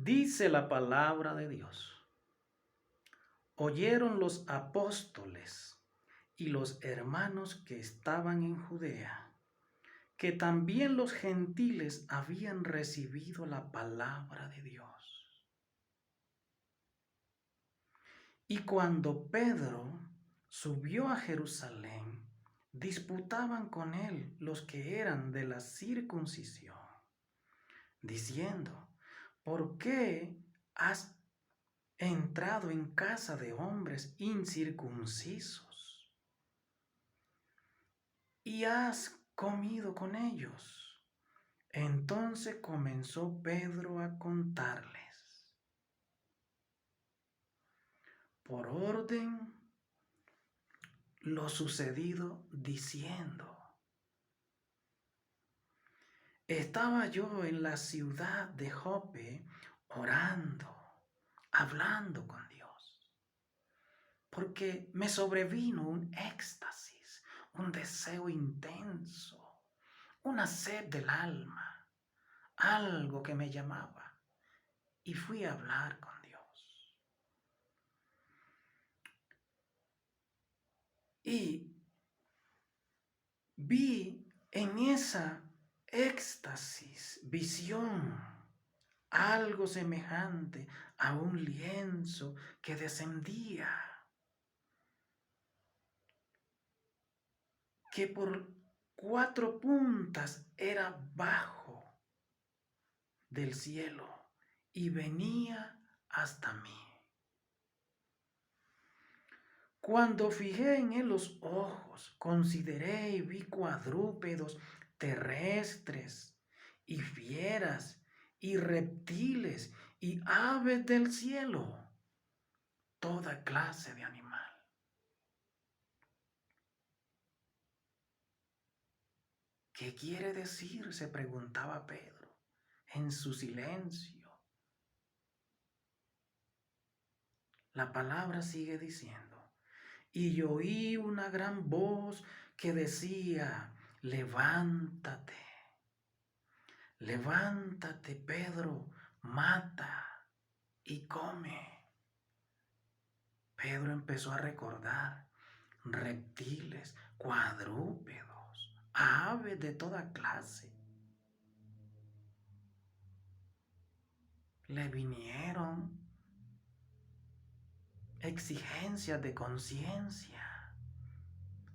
Dice la palabra de Dios. Oyeron los apóstoles y los hermanos que estaban en Judea, que también los gentiles habían recibido la palabra de Dios. Y cuando Pedro subió a Jerusalén, disputaban con él los que eran de la circuncisión, diciendo: ¿por qué has entrado en casa de hombres incircuncisos y has comido con ellos? Entonces comenzó Pedro a contarles por orden lo sucedido, diciendo: estaba yo en la ciudad de Jope orando, hablando con Dios, porque me sobrevino un éxtasis, un deseo intenso, una sed del alma, algo que me llamaba, y fui a hablar con Dios. Y vi en esa éxtasis, visión, algo semejante a un lienzo que descendía, que por 4 puntas era bajo del cielo y venía hasta mí. Cuando fijé en él los ojos, consideré y vi cuadrúpedos terrestres y fieras y reptiles y aves del cielo, toda clase de animal. ¿Qué quiere decir?, se preguntaba Pedro en su silencio. La palabra sigue diciendo: y oí una gran voz que decía: levántate, levántate, Pedro, mata y come. Pedro empezó a recordar reptiles, cuadrúpedos, aves de toda clase. Le vinieron exigencias de conciencia.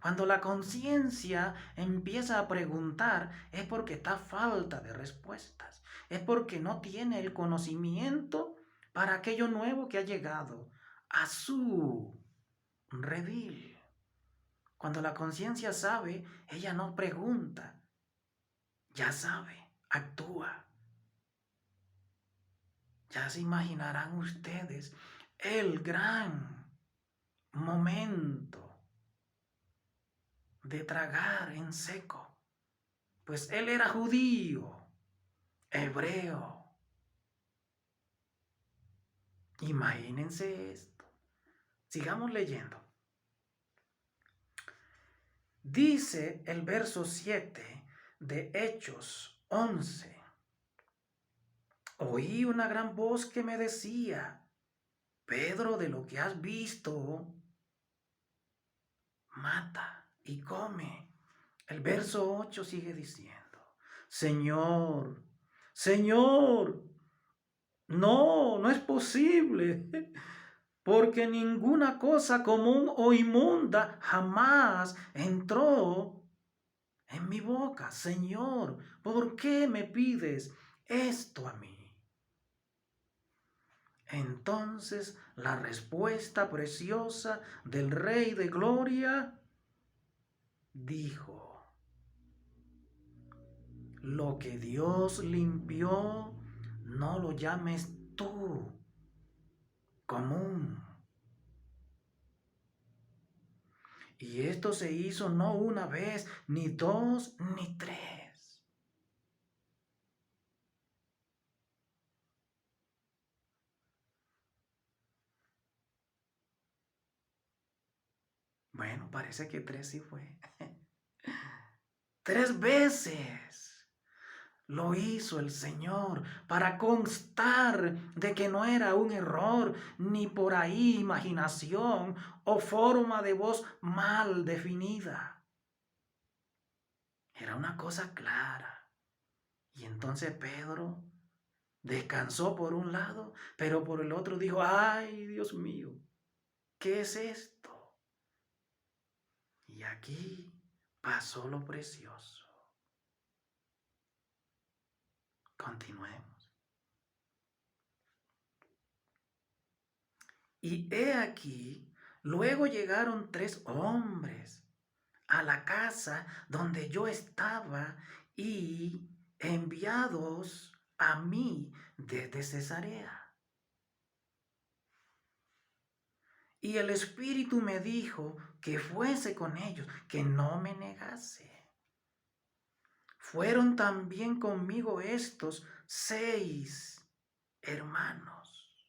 Cuando la conciencia empieza a preguntar, es porque está a falta de respuestas, es porque no tiene el conocimiento para aquello nuevo que ha llegado a su redil. Cuando la conciencia sabe, ella no pregunta, ya sabe, actúa. Ya se imaginarán ustedes el gran momento de tragar en seco, pues él era judío, hebreo. Imagínense esto. Sigamos leyendo. Dice el verso 7 de Hechos 11. Oí una gran voz que me decía: Pedro, de lo que has visto, mata y come. El verso 8 sigue diciendo: Señor, Señor, no es posible, porque ninguna cosa común o inmunda jamás entró en mi boca. Señor, ¿por qué me pides esto a mí? Entonces la respuesta preciosa del Rey de Gloria dijo: lo que Dios limpió, no lo llames tú común. Y esto se hizo no una vez, ni dos, ni tres. Bueno, parece que tres sí fue. 3 veces lo hizo el Señor para constar de que no era un error, ni por ahí imaginación o forma de voz mal definida. Era una cosa clara. Y entonces Pedro descansó por un lado, pero por el otro dijo, ay, Dios mío, ¿qué es esto? Y aquí pasó lo precioso. Continuemos. Y he aquí, luego llegaron 3 hombres a la casa donde yo estaba y enviados a mí desde Cesarea. Y el Espíritu me dijo que fuese con ellos, que no me negase. Fueron también conmigo estos 6 hermanos.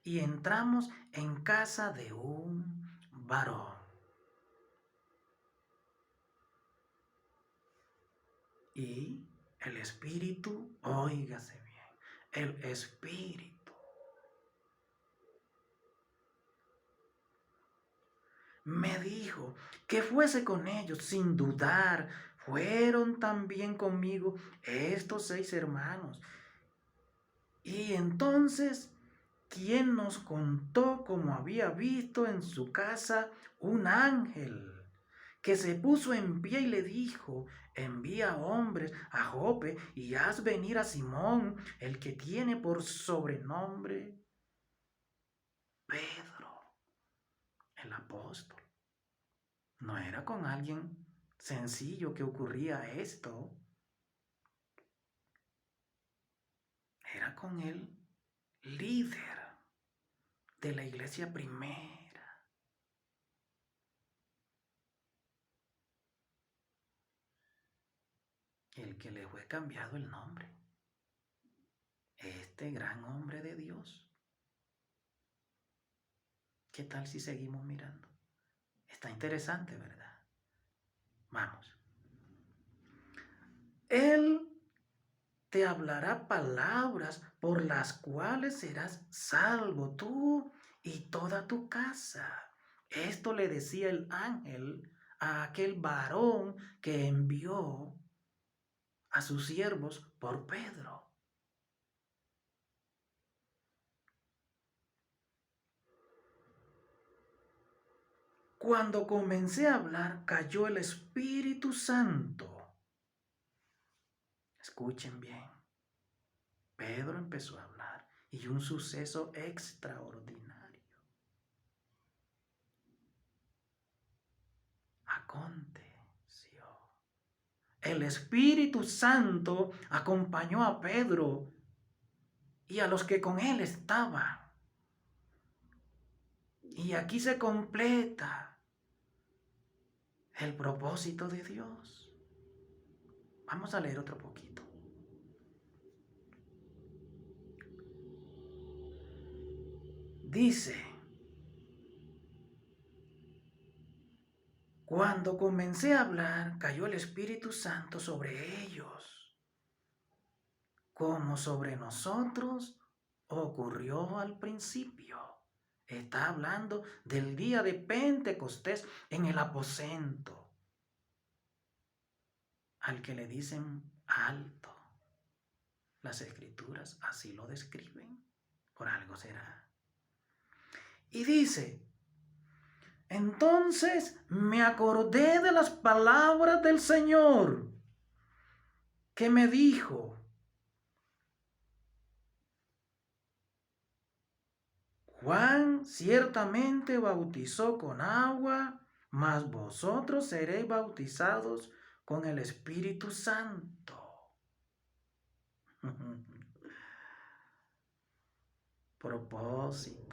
Y entramos en casa de un varón. Y el Espíritu, óigase bien, el Espíritu me dijo que fuese con ellos sin dudar. Fueron también conmigo estos 6 hermanos. Y entonces, ¿quién nos contó cómo había visto en su casa un ángel que se puso en pie y le dijo, envía hombres a Jope y haz venir a Simón, el que tiene por sobrenombre Pedro, el apóstol? No era con alguien sencillo que ocurría esto. Era con el líder de la iglesia primera. El que le fue cambiado el nombre. Este gran hombre de Dios. ¿Qué tal si seguimos mirando? Está interesante, ¿verdad? Vamos. Él te hablará palabras por las cuales serás salvo tú y toda tu casa. Esto le decía el ángel a aquel varón que envió a sus siervos por Pedro. Cuando comencé a hablar, cayó el Espíritu Santo. Escuchen bien. Pedro empezó a hablar y un suceso extraordinario aconteció. El Espíritu Santo acompañó a Pedro y a los que con él estaban. Y aquí se completa el propósito de Dios. Vamos a leer otro poquito. Dice, cuando comencé a hablar, cayó el Espíritu Santo sobre ellos, como sobre nosotros ocurrió al principio. Está hablando del día de Pentecostés en el aposento, al que le dicen alto. Las Escrituras así lo describen, por algo será. Y dice, entonces me acordé de las palabras del Señor que me dijo, Juan ciertamente bautizó con agua, mas vosotros seréis bautizados con el Espíritu Santo. Propósito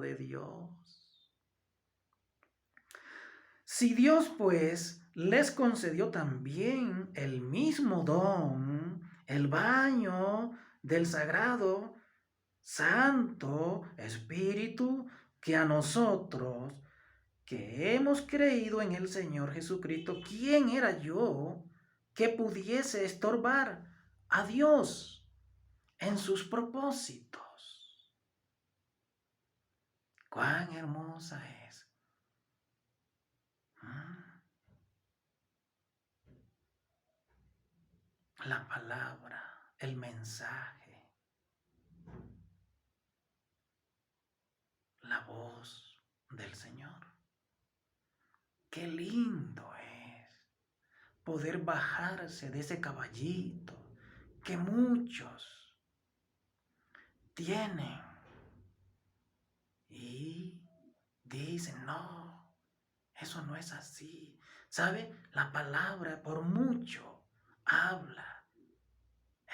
de Dios. Si Dios pues les concedió también el mismo don, el baño del sagrado Santo Espíritu, que a nosotros que hemos creído en el Señor Jesucristo, ¿quién era yo que pudiese estorbar a Dios en sus propósitos. Cuán hermosa es. La palabra, el mensaje, la voz del Señor. Qué lindo es poder bajarse de ese caballito que muchos tienen y dicen, no, eso no es así. ¿Sabe? La palabra por mucho habla,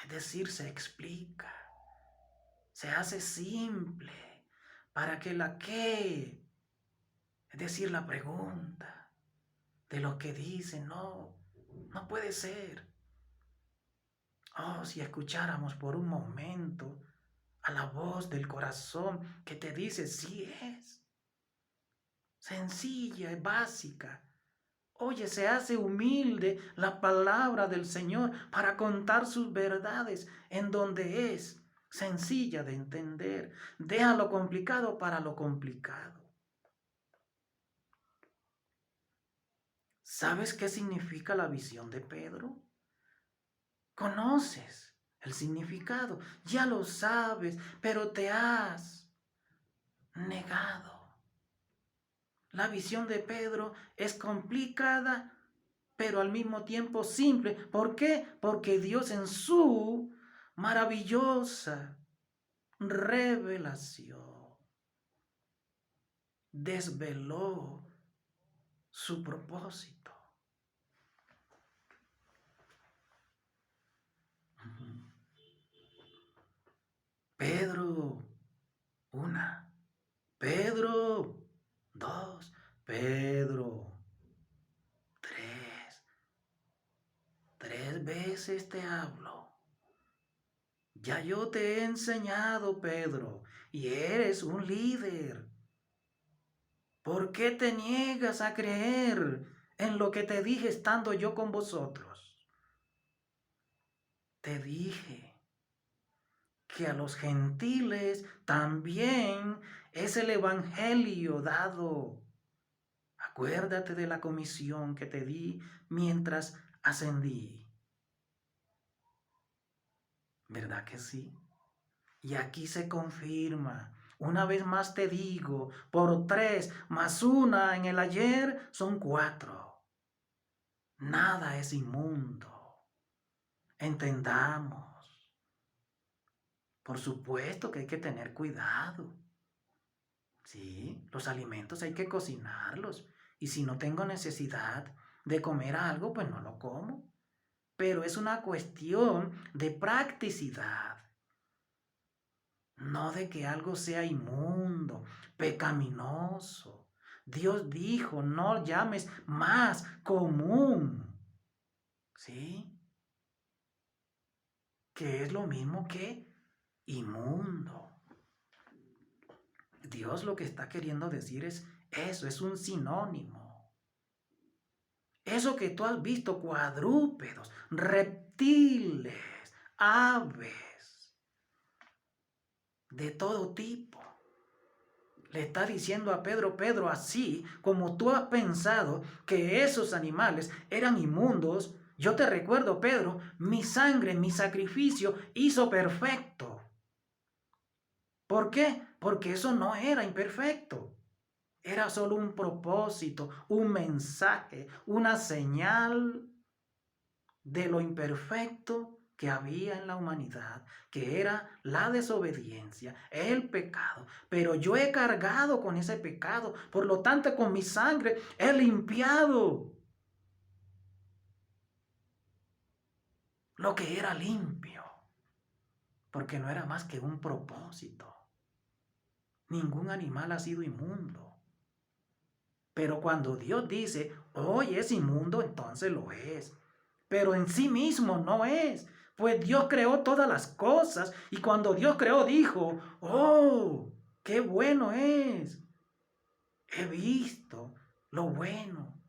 es decir, se explica, se hace simple para que es decir, la pregunta de lo que dice, no puede ser. Oh, si escucháramos por un momento a la voz del corazón que te dice, sí es. Sencilla y básica. Oye, se hace humilde la palabra del Señor para contar sus verdades en donde es sencilla de entender. Deja lo complicado para lo complicado. ¿Sabes qué significa la visión de Pedro? Conoces el significado, ya lo sabes, pero te has negado. La visión de Pedro es complicada, pero al mismo tiempo simple. ¿Por qué? Porque Dios en su maravillosa revelación desveló su propósito. Pedro, una. Pedro, dos. Pedro, tres. 3 veces te hablo. Ya yo te he enseñado, Pedro, y eres un líder. ¿Por qué te niegas a creer en lo que te dije estando yo con vosotros? Te dije que a los gentiles también es el evangelio dado. Acuérdate de la comisión que te di mientras ascendí. ¿Verdad que sí? Y aquí se confirma. Una vez más te digo, por 3 más 1 en el ayer son 4. Nada es inmundo. Entendamos. Por supuesto que hay que tener cuidado. Sí, los alimentos hay que cocinarlos. Y si no tengo necesidad de comer algo, pues no lo como. Pero es una cuestión de practicidad. No de que algo sea inmundo, pecaminoso. Dios dijo, no llames más común. ¿Sí? Que es lo mismo que inmundo. Dios lo que está queriendo decir es eso, es un sinónimo. Eso que tú has visto, cuadrúpedos, reptiles, aves, de todo tipo. Le está diciendo a Pedro, Pedro, así como tú has pensado que esos animales eran inmundos, yo te recuerdo, Pedro, mi sangre, mi sacrificio hizo perfecto. ¿Por qué? Porque eso no era imperfecto. Era solo un propósito, un mensaje, una señal de lo imperfecto que había en la humanidad, que era la desobediencia, el pecado. Pero yo he cargado con ese pecado, por lo tanto con mi sangre he limpiado lo que era limpio, porque no era más que un propósito. Ningún animal ha sido inmundo. Pero cuando Dios dice, hoy es inmundo, entonces lo es. Pero en sí mismo no es. Pues Dios creó todas las cosas y cuando Dios creó dijo, oh, qué bueno es. He visto lo bueno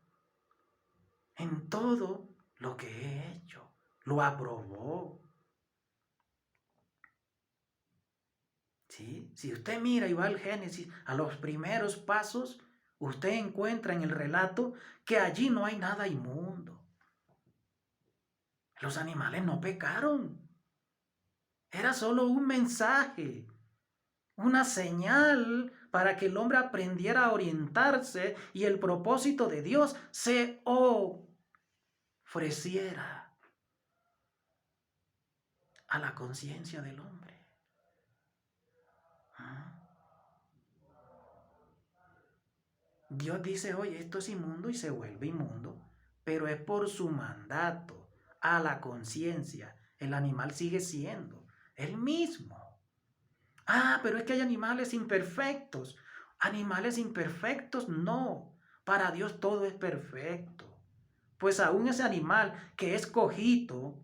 en todo lo que he hecho. Lo aprobó. ¿Sí? Si usted mira y va al Génesis, a los primeros pasos, usted encuentra en el relato que allí no hay nada inmundo. Los animales no pecaron. Era solo un mensaje, una señal para que el hombre aprendiera a orientarse y el propósito de Dios se ofreciera a la conciencia del hombre. Dios dice, oye, esto es inmundo y se vuelve inmundo, pero es por su mandato a la conciencia. El animal sigue siendo el mismo. Ah, pero es que hay animales imperfectos. Animales imperfectos, no. Para Dios todo es perfecto. Pues aún ese animal que es cojito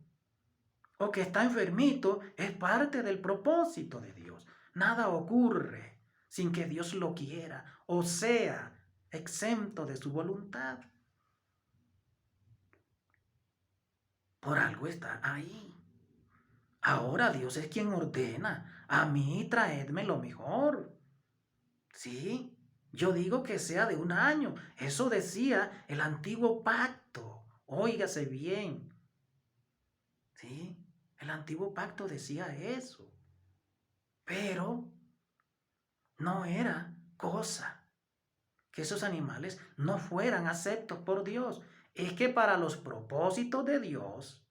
o que está enfermito es parte del propósito de Dios. Nada ocurre sin que Dios lo quiera o sea exento de su voluntad. Por algo está ahí. Ahora Dios es quien ordena. A mí traedme lo mejor. Sí, yo digo que sea de un año. Eso decía el antiguo pacto. Óigase bien. Sí, el antiguo pacto decía eso. Pero no era cosa que esos animales no fueran aceptos por Dios. Es que para los propósitos de Dios,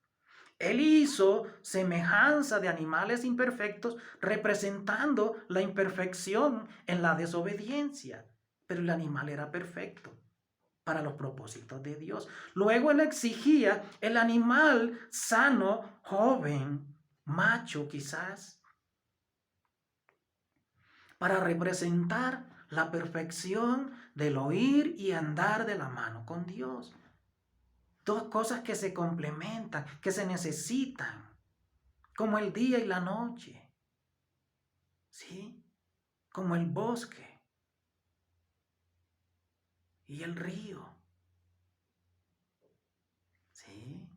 Él hizo semejanza de animales imperfectos representando la imperfección en la desobediencia. Pero el animal era perfecto para los propósitos de Dios. Luego Él exigía el animal sano, joven, macho quizás, para representar la perfección del oír y andar de la mano con Dios. Dos cosas que se complementan, que se necesitan, como el día y la noche, ¿sí? Como el bosque y el río, ¿sí?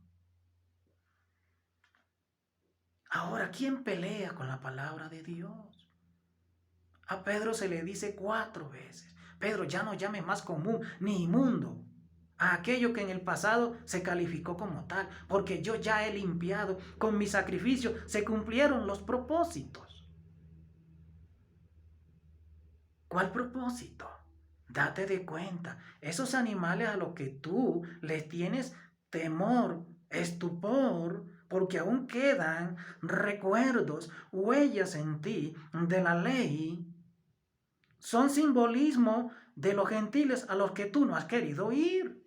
Ahora, ¿quién pelea con la palabra de Dios? A Pedro se le dice 4 veces, Pedro, ya no llames más común ni inmundo a aquello que en el pasado se calificó como tal, porque yo ya he limpiado, con mi sacrificio se cumplieron los propósitos. ¿Cuál propósito? Date de cuenta, esos animales a los que tú les tienes temor, estupor, porque aún quedan recuerdos, huellas en ti de la ley, son simbolismo de los gentiles a los que tú no has querido ir.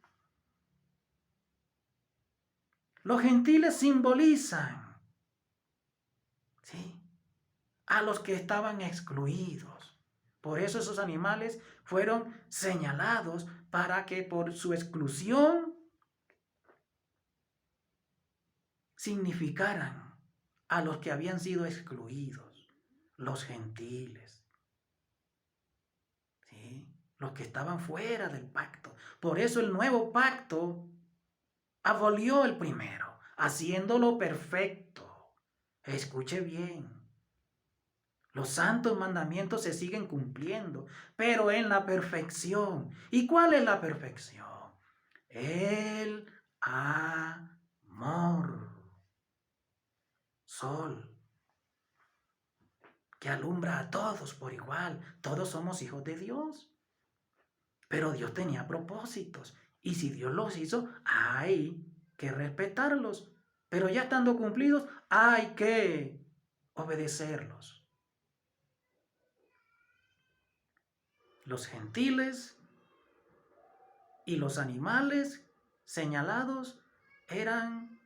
Los gentiles simbolizan, ¿sí?, a los que estaban excluidos. Por eso esos animales fueron señalados para que por su exclusión significaran a los que habían sido excluidos, los gentiles, ¿sí?, los que estaban fuera del pacto. Por eso el nuevo pacto abolió el primero, haciéndolo perfecto. Escuche bien. Los santos mandamientos se siguen cumpliendo, pero en la perfección. ¿Y cuál es la perfección? El amor. Sol, que alumbra a todos por igual. Todos somos hijos de Dios. Pero Dios tenía propósitos. Y si Dios los hizo, hay que respetarlos. Pero ya estando cumplidos, hay que obedecerlos. Los gentiles y los animales señalados eran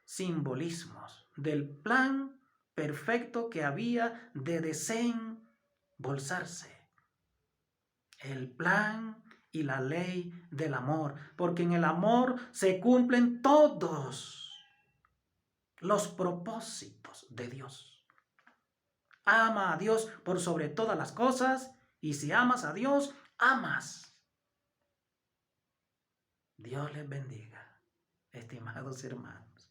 simbolismos del plan perfecto que había de desembolsarse. El plan y la ley del amor, porque en el amor se cumplen todos los propósitos de Dios. Ama a Dios por sobre todas las cosas, y si amas a Dios, amas. Dios les bendiga. estimados hermanos.